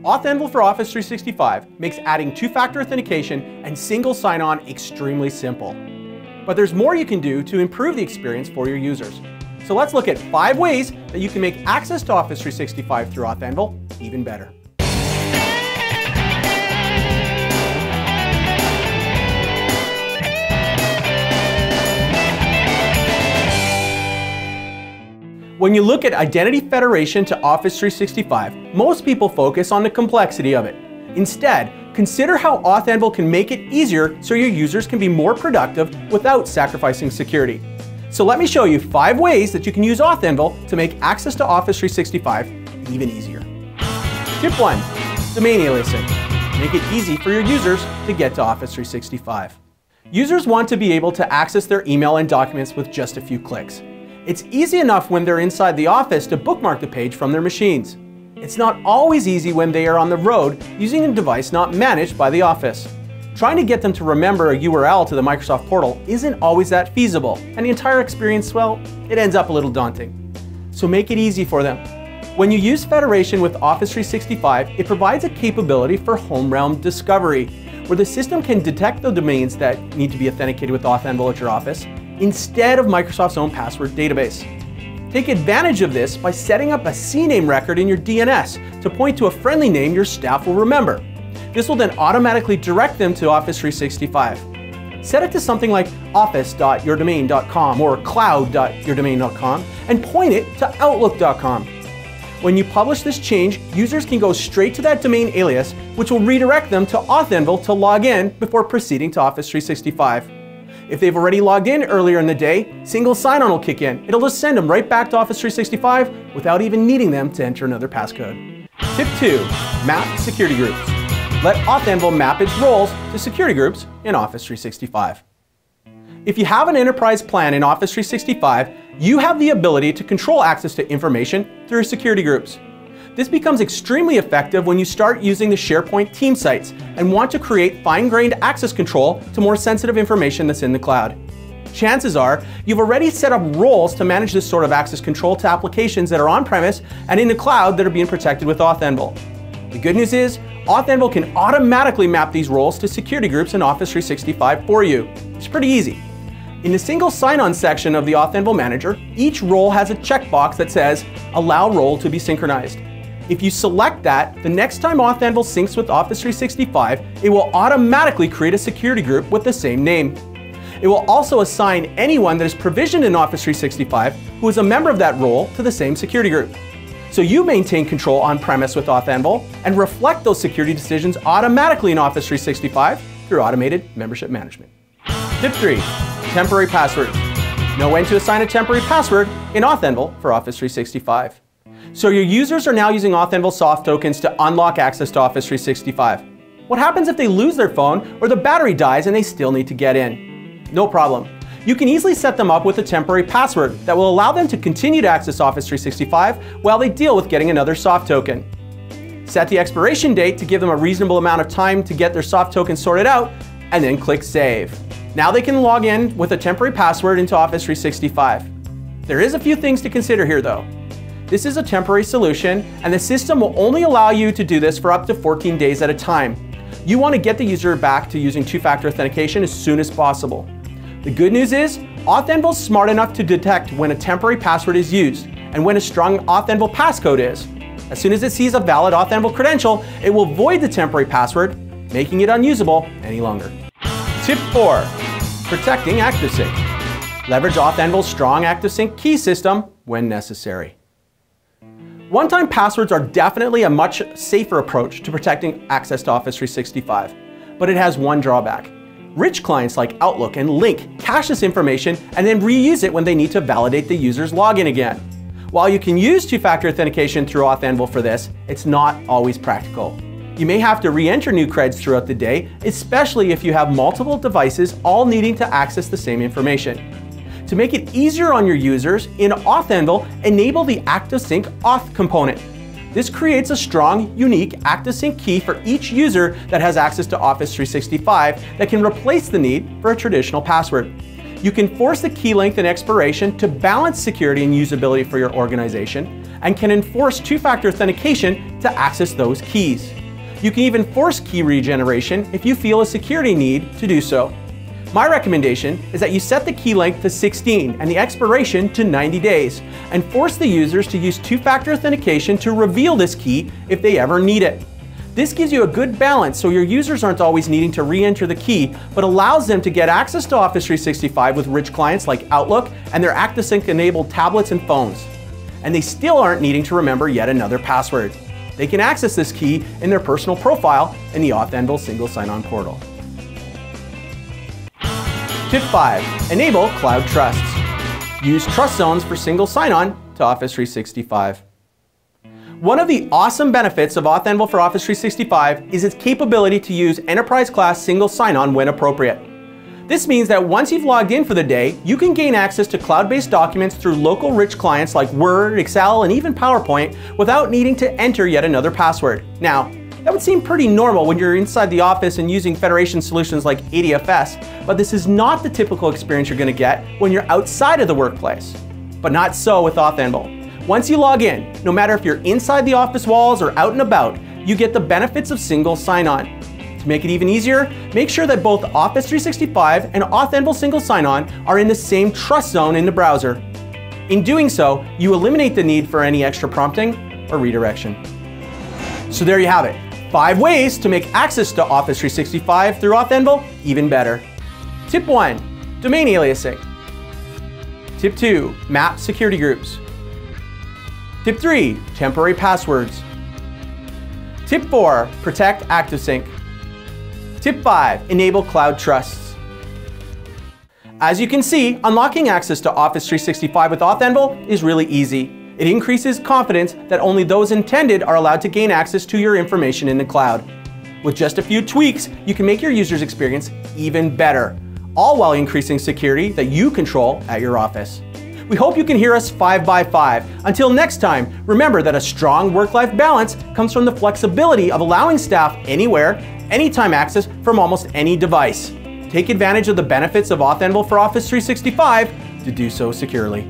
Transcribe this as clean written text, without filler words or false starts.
AuthAnvil for Office 365 makes adding two-factor authentication and single sign-on extremely simple. But there's more you can do to improve the experience for your users. So let's look at 5 ways that you can make access to Office 365 through AuthAnvil even better. When you look at identity federation to Office 365, most people focus on the complexity of it. Instead, consider how AuthAnvil can make it easier so your users can be more productive without sacrificing security. So let me show you 5 ways that you can use AuthAnvil to make access to Office 365 even easier. Tip 1. Domain aliasing. Make it easy for your users to get to Office 365. Users want to be able to access their email and documents with just a few clicks. It's easy enough when they're inside the office to bookmark the page from their machines. It's not always easy when they are on the road using a device not managed by the office. Trying to get them to remember a URL to the Microsoft portal isn't always that feasible, and the entire experience, well, it ends up a little daunting. So make it easy for them. When you use Federation with Office 365, it provides a capability for home realm discovery, where the system can detect the domains that need to be authenticated with AuthAnvil at your office, instead of Microsoft's own password database. Take advantage of this by setting up a CNAME record in your DNS to point to a friendly name your staff will remember. This will then automatically direct them to Office 365. Set it to something like office.yourdomain.com or cloud.yourdomain.com and point it to outlook.com. When you publish this change, users can go straight to that domain alias, which will redirect them to AuthAnvil to log in before proceeding to Office 365. If they've already logged in earlier in the day, single sign-on will kick in. It'll just send them right back to Office 365 without even needing them to enter another passcode. Tip 2. Map security groups. Let AuthAnvil map its roles to security groups in Office 365. If you have an enterprise plan in Office 365, you have the ability to control access to information through security groups. This becomes extremely effective when you start using the SharePoint team sites and want to create fine-grained access control to more sensitive information that's in the cloud. Chances are you've already set up roles to manage this sort of access control to applications that are on-premise and in the cloud that are being protected with AuthAnvil. The good news is, AuthAnvil can automatically map these roles to security groups in Office 365 for you. It's pretty easy. In the single sign-on section of the AuthAnvil Manager, each role has a checkbox that says, Allow role to be synchronized. If you select that, the next time AuthAnvil syncs with Office 365, it will automatically create a security group with the same name. It will also assign anyone that is provisioned in Office 365 who is a member of that role to the same security group. So you maintain control on-premise with AuthAnvil and reflect those security decisions automatically in Office 365 through automated membership management. Tip 3. Temporary passwords. Know when to assign a temporary password in AuthAnvil for Office 365. So your users are now using AuthAnvil soft tokens to unlock access to Office 365. What happens if they lose their phone or the battery dies and they still need to get in? No problem. You can easily set them up with a temporary password that will allow them to continue to access Office 365 while they deal with getting another soft token. Set the expiration date to give them a reasonable amount of time to get their soft token sorted out, and then click Save. Now they can log in with a temporary password into Office 365. There is a few things to consider here though. This is a temporary solution, and the system will only allow you to do this for up to 14 days at a time. You want to get the user back to using two-factor authentication as soon as possible. The good news is, AuthAnvil is smart enough to detect when a temporary password is used and when a strong AuthAnvil passcode is. As soon as it sees a valid AuthAnvil credential, it will void the temporary password, making it unusable any longer. Tip 4. Protecting Activesync. Leverage AuthAnvil's strong Activesync key system when necessary. One-time passwords are definitely a much safer approach to protecting access to Office 365, but it has one drawback. Rich clients like Outlook and Lync cache this information and then reuse it when they need to validate the user's login again. While you can use two-factor authentication through AuthAnvil for this, it's not always practical. You may have to re-enter new creds throughout the day, especially if you have multiple devices all needing to access the same information. To make it easier on your users, in AuthAnvil, enable the Activesync auth component. This creates a strong, unique Activesync key for each user that has access to Office 365 that can replace the need for a traditional password. You can force the key length and expiration to balance security and usability for your organization, and can enforce two-factor authentication to access those keys. You can even force key regeneration if you feel a security need to do so. My recommendation is that you set the key length to 16 and the expiration to 90 days, and force the users to use two-factor authentication to reveal this key if they ever need it. This gives you a good balance so your users aren't always needing to re-enter the key, but allows them to get access to Office 365 with rich clients like Outlook and their Activesync-enabled tablets and phones. And they still aren't needing to remember yet another password. They can access this key in their personal profile in the AuthAnvil single sign-on portal. Tip 5. Enable Cloud Trusts. Use trust zones for single sign-on to Office 365. One of the awesome benefits of AuthAnvil for Office 365 is its capability to use enterprise-class single sign-on when appropriate. This means that once you've logged in for the day, you can gain access to cloud-based documents through local rich clients like Word, Excel, and even PowerPoint without needing to enter yet another password. Now, that would seem pretty normal when you're inside the office and using Federation solutions like ADFS, but this is not the typical experience you're going to get when you're outside of the workplace. But not so with AuthAnvil. Once you log in, no matter if you're inside the office walls or out and about, you get the benefits of single sign-on. To make it even easier, make sure that both Office 365 and AuthAnvil single sign-on are in the same trust zone in the browser. In doing so, you eliminate the need for any extra prompting or redirection. So there you have it, 5 ways to make access to Office 365 through AuthAnvil even better. Tip 1, domain aliasing. Tip 2, map security groups. Tip 3, temporary passwords. Tip 4, protect Activesync. Tip 5, enable cloud trusts. As you can see, unlocking access to Office 365 with AuthAnvil is really easy. It increases confidence that only those intended are allowed to gain access to your information in the cloud. With just a few tweaks, you can make your users' experience even better, all while increasing security that you control at your office. We hope you can hear us 5 by 5. Until next time, remember that a strong work-life balance comes from the flexibility of allowing staff anywhere, anytime access from almost any device. Take advantage of the benefits of AuthAnvil for Office 365 to do so securely.